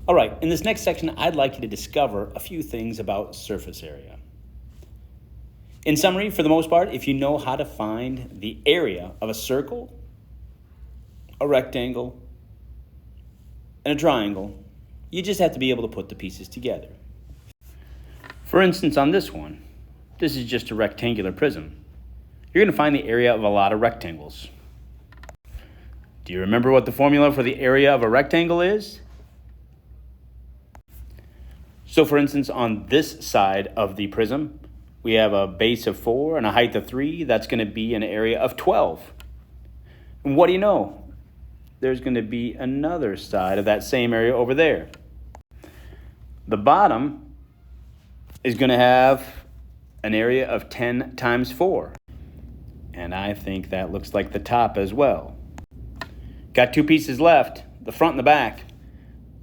All right, in this next section, I'd like you to discover a few things about surface area. In summary, for the most part, if you know how to find the area of a circle, a rectangle, and a triangle, you just have to be able to put the pieces together. For instance, on this one, this is just a rectangular prism. You're going to find the area of a lot of rectangles. Do you remember what the formula for the area of a rectangle is? So for instance, on this side of the prism, we have a base of 4 and a height of 3. That's going to be an area of 12. And what do you know? There's going to be another side of that same area over there. The bottom is going to have an area of 10 times 4. And I think that looks like the top as well. Got two pieces left, the front and the back.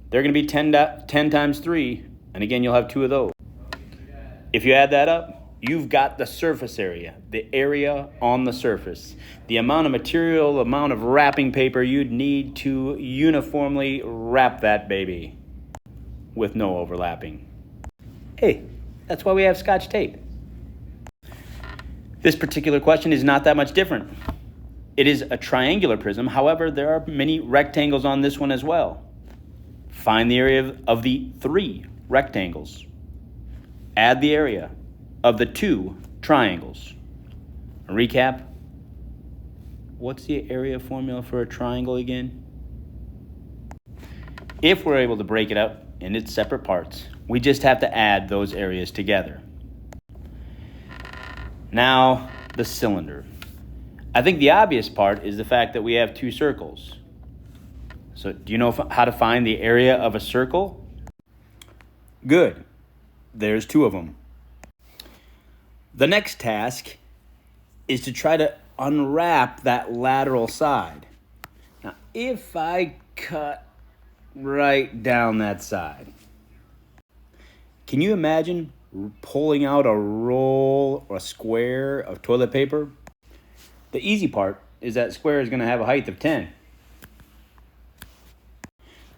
They're going to be 10 times 3. And again, you'll have two of those. If you add that up, you've got the surface area, the area on the surface. The amount of material, amount of wrapping paper you'd need to uniformly wrap that baby with no overlapping. Hey, that's why we have Scotch tape. This particular question is not that much different. It is a triangular prism. However, there are many rectangles on this one as well. Find the area of the 3 rectangles. Add the area of the 2 triangles. A recap. What's the area formula for a triangle again? If we're able to break it up in its separate parts, we just have to add those areas together. Now, the cylinder. I think the obvious part is the fact that we have 2 circles. So do you know how to find the area of a circle? Good. There's 2 of them. The next task is to try to unwrap that lateral side. Now, if I cut right down that side, can you imagine pulling out a roll or a square of toilet paper? The easy part is that square is going to have a height of 10.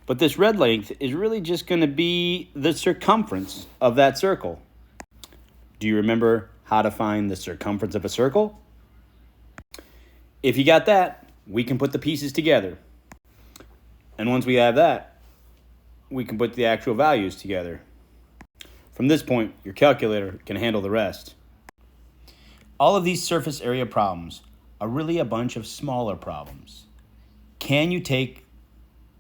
But this red length is really just going to be the circumference of that circle. Do you remember how to find the circumference of a circle? If you got that, we can put the pieces together. And once we have that, we can put the actual values together. From this point, your calculator can handle the rest. All of these surface area problems are really a bunch of smaller problems. Can you take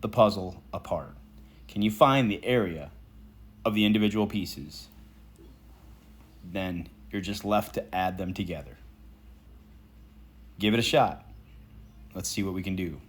the puzzle apart? Can you find the area of the individual pieces? Then you're just left to add them together. Give it a shot. Let's see what we can do.